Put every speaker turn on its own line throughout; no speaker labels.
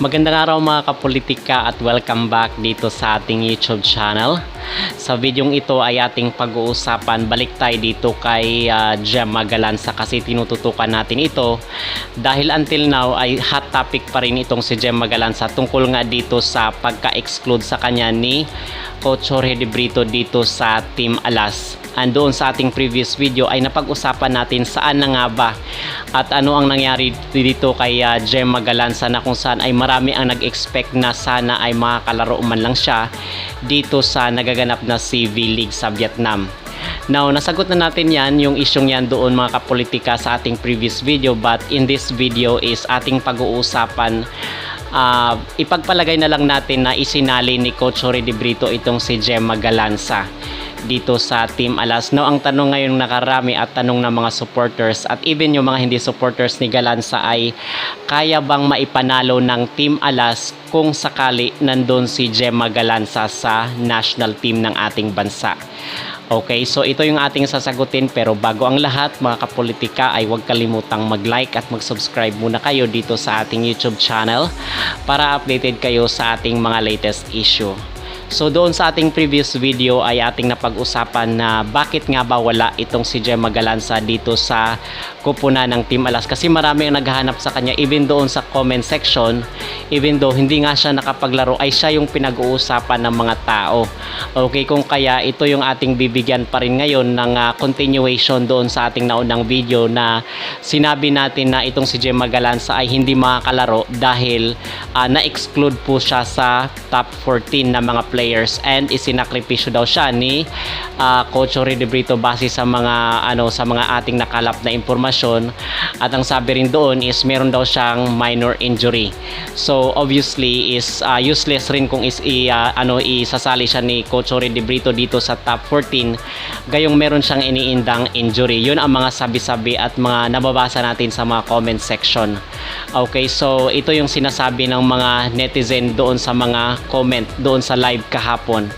Magandang araw mga kapolitika at welcome back dito sa ating YouTube channel. Sa videong ito ay ating pag-uusapan, balik tayo dito kay Gemma Galanza kasi tinututukan natin ito dahil until now ay hot topic pa rin itong si Gemma Galanza tungkol nga dito sa pagka-exclude sa kanya ni Coach Jorge De Brito dito sa Team Alas. Andoon sa ating previous video ay napag-usapan natin saan na nga ba at ano ang nangyari dito kay Gemma Galanza na kung saan ay marami ang nag-expect na sana ay makakalaro man lang siya dito sa nagaganap na CV League sa Vietnam. Now, nasagot na natin yan, yung isyong yan doon mga kapolitika sa ating previous video, but in this video is ating pag-uusapan ipagpalagay na lang natin na isinali ni Coach Jorge De Brito itong si Gemma Galanza dito sa Team Alas. No, ang tanong ngayon nakarami at tanong ng mga supporters at even yung mga hindi supporters ni Galanza ay kaya bang maipanalo ng Team Alas kung sakali nandun si Gemma Galanza sa national team ng ating bansa? Okay, so ito yung ating sasagutin, pero bago ang lahat mga kapolitika ay huwag kalimutang mag-like at mag-subscribe muna kayo dito sa ating YouTube channel para updated kayo sa ating mga latest issue. So doon sa ating previous video ay ating napag-usapan na bakit nga ba wala itong si Gemma Galanza dito sa kupunan ng Team Alas, kasi marami ang naghahanap sa kanya, even doon sa comment section, even though hindi nga siya nakapaglaro ay siya yung pinag-uusapan ng mga tao. Okay, kung kaya ito yung ating bibigyan pa rin ngayon ng continuation doon sa ating naunang video na sinabi natin na itong si Gemma Galanza ay hindi makakalaro dahil na-exclude po siya sa top 14 na mga players and isinakripisyo daw siya ni Coach Jorge De Brito base sa mga sa mga ating nakalap na impormasyon, at ang sabi rin doon is meron daw siyang minor injury. So obviously is useless rin kung isasali siya ni Coach Jorge De Brito dito sa top 14 gayong meron siyang iniindang injury. Yun ang mga sabi-sabi at mga nababasa natin sa mga comment section. Okay, so ito yung sinasabi ng mga netizen doon sa mga comment doon sa live kahapon.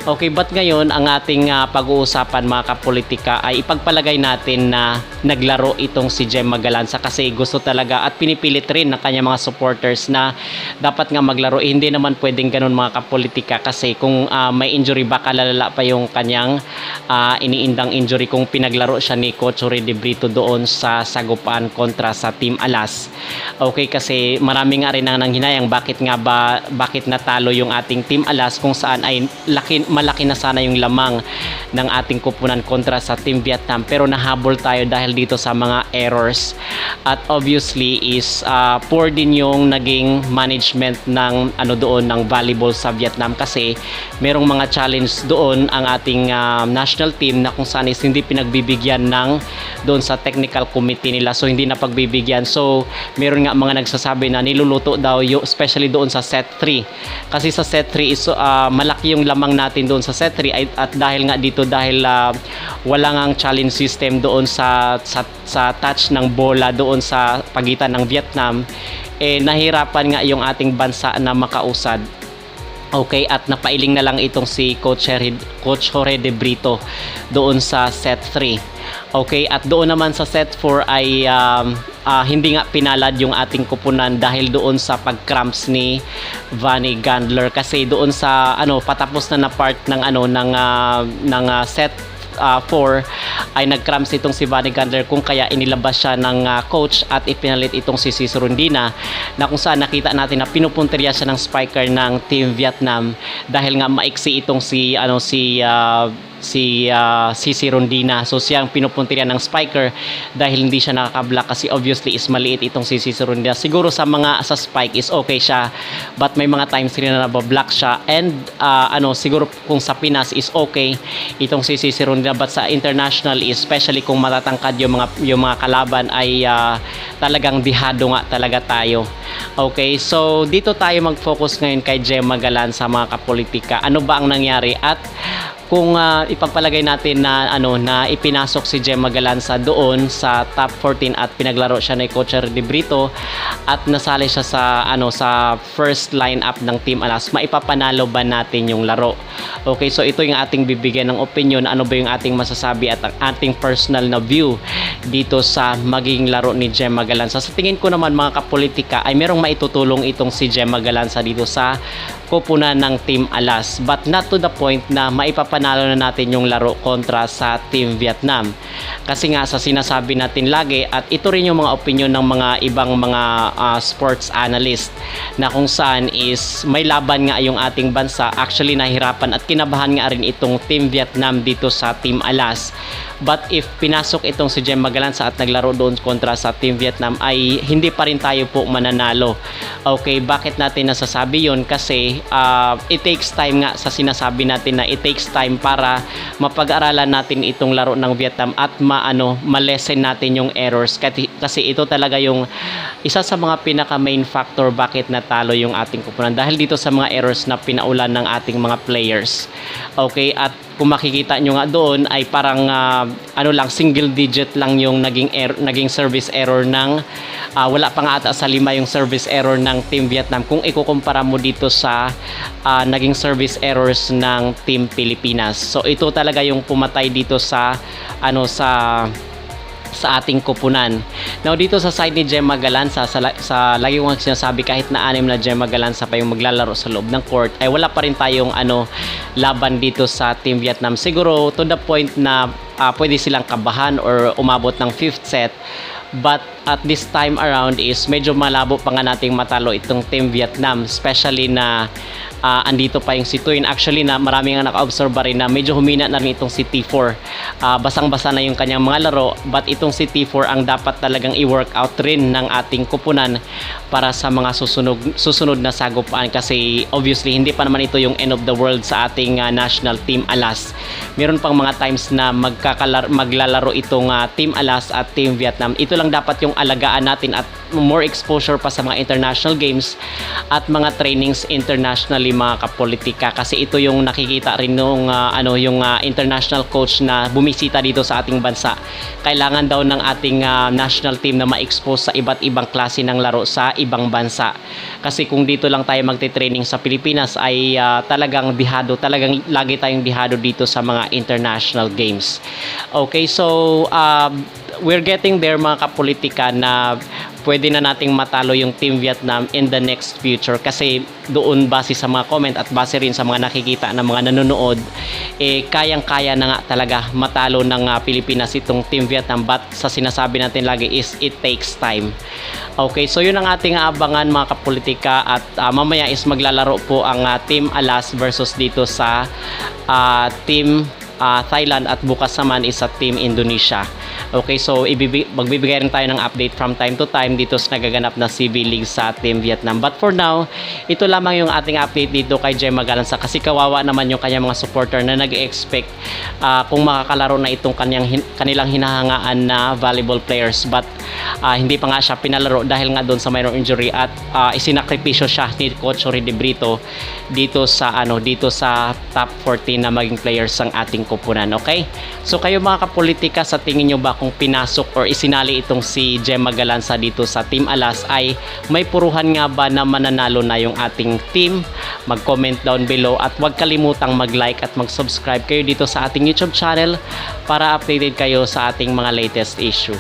Okay, but ngayon ang ating pag-uusapan mga kapolitika ay ipagpalagay natin na naglaro itong si Gemma Galanza kasi gusto talaga at pinipilit rin ng kanya mga supporters na dapat nga maglaro. Hindi naman pwedeng ganun mga kapolitika kasi kung may injury baka lalala pa yung kanyang iniindang injury kung pinaglaro siya ni Coach Jorge De Brito doon sa sagupaan kontra sa Team Alas. Okay, kasi marami nga rin ang nanghinayang bakit natalo yung ating Team Alas kung saan ay malaki na sana yung lamang ng ating kupunan kontra sa Team Vietnam, pero nahabol tayo dahil dito sa mga errors at obviously is poor din yung naging management ng doon ng volleyball sa Vietnam kasi merong mga challenge doon ang ating national team na kung saan is hindi pinagbibigyan ng doon sa technical committee nila, so hindi na pagbibigyan. So meron nga mga nagsasabi na niluluto daw especially doon sa set 3 kasi sa set 3 is malaki yung lamang natin doon sa set 3 at dahil nga dito wala ngang challenge system doon sa touch ng bola doon sa pagitan ng Vietnam, nahirapan nga yung ating bansa na makausad. Okay, at napailing na lang itong si Coach Jorge De Brito doon sa set 3. Okay, at doon naman sa set 4 ay hindi nga pinalad yung ating kupunan dahil doon sa pag-cramps ni Vanny Gandler kasi doon sa patapos na part ng set 4 ay nag-cramps itong si Vanny Gandler kung kaya inilabas siya ng coach at ipinalit itong si Cici Rondina na kung saan nakita natin na pinupunteriya siya ng spiker ng Team Vietnam dahil nga maiksi itong si Cici Rondina. So siyang pinupuntirya ng spiker dahil hindi siya nakaka-block kasi obviously is maliit itong si Cici Rondina. Siguro sa spike is okay siya, but may mga times rin na nabablock siya and siguro kung sa Pinas is okay itong si Cici Rondina, but sa international especially kung matatangkad yung mga kalaban ay talagang dihado nga talaga tayo. Okay, so dito tayo mag-focus ngayon kay Gemma Galanza mga kapolitika. Ano ba ang nangyari at kung ipagpalagay natin na na ipinasok si Gemma Galanza doon sa top 14 at pinaglaro siya ni Coach De Brito at nasali siya sa sa first lineup ng Team Alas, maipapanalo ba natin yung laro? Okay, so ito yung ating bibigyan ng opinion. Ano ba yung ating masasabi at ang ating personal na view dito sa magiging laro ni Gemma Galanza? Sa tingin ko naman mga kapolitika ay merong maitutulong itong si Gemma Galanza dito sa koponan ng Team Alas, but not to the point na maipapanalo na natin yung laro kontra sa Team Vietnam. Kasi nga sa sinasabi natin lagi, at ito rin yung mga opinion ng mga ibang mga sports analyst, na kung saan is may laban nga yung ating bansa. Actually nahirapan at kinabahan nga rin itong Team Vietnam dito sa Team Alas. But if pinasok itong si Gemma Galanza at naglaro doon kontra sa Team Vietnam, ay hindi pa rin tayo po mananalo. Okay, bakit natin nasasabi yun? Kasi it takes time nga, sa sinasabi natin na it takes time para mapag-aralan natin itong laro ng Vietnam at ma-lessen natin yung errors. Kasi ito talaga yung isa sa mga pinaka main factor bakit natalo yung ating koponan, dahil dito sa mga errors na pinaulan ng ating mga players. Okay, at kung makikita nyo nga doon ay parang lang single digit lang yung naging service error ng wala pa nga ata sa 5 yung service error ng Team Vietnam kung ikukumpara mo dito sa naging service errors ng Team Pilipinas. So ito talaga yung pumatay dito sa sa ating koponan. Now dito sa side ni Gemma Galanza, sa lagi kong sinasabi, kahit na 6 na Gemma Galanza pa yung maglalaro sa loob ng court, ay wala pa rin tayong laban dito sa Team Vietnam. Siguro to the point na pwede silang kabahan or umabot ng 5th set. But at this time around is medyo malabo pa nga nating matalo itong Team Vietnam, especially na andito pa yung si Tuin. Actually na marami nga naka-observe rin na medyo humina na rin itong si T4. Basang-basa na yung kanyang mga laro, but itong si T4 ang dapat talagang i-workout rin ng ating koponan para sa mga susunod na sagupaan, kasi obviously hindi pa naman ito yung end of the world sa ating national Team Alas. Meron pang mga times na maglalaro itong Team Alas at Team Vietnam. Ito lang dapat yung alagaan natin at more exposure pa sa mga international games at mga trainings internationally mga kapolitika, kasi ito yung nakikita rin nung yung international coach na bumisita dito sa ating bansa. Kailangan daw ng ating national team na ma-expose sa iba't ibang klase ng laro sa ibang bansa, kasi kung dito lang tayo magte-training sa Pilipinas ay talagang lagi tayong dihado dito sa mga international games. Okay, so we're getting there mga kapolitika, na pwede na nating matalo yung Team Vietnam in the next future, kasi doon base sa mga comment at base rin sa mga nakikita ng mga nanonood, kayang-kaya na nga talaga matalo ng Pilipinas itong Team Vietnam, but sa sinasabi natin lagi is it takes time. Okay, so yun ang ating abangan mga kapolitika, at mamaya is maglalaro po ang Team Alas versus dito sa Team Thailand, at bukas naman is sa Team Indonesia. Okay, so magbibigay rin tayo ng update from time to time dito sa nagaganap na CB League sa Team Vietnam. But for now, ito lamang yung ating update dito kay Gemma Galanza, kasi kawawa naman yung kanyang mga supporter na nag-expect kung makakalaro na itong kanilang hinahangaan na volleyball players, but hindi pa nga siya pinalaro dahil nga doon sa mayroong injury, at isinakripisyo siya ni Coach De Brito dito sa top 14 na maging players ng ating koponan. Okay, so kayo mga kapolitika, sa tingin nyo ba kung pinasok or isinali itong si Gemma Galanza dito sa Team Alas ay may puruhan nga ba na mananalo na yung ating team? Mag-comment down below, at huwag kalimutang mag-like at mag-subscribe kayo dito sa ating YouTube channel para updated kayo sa ating mga latest issue.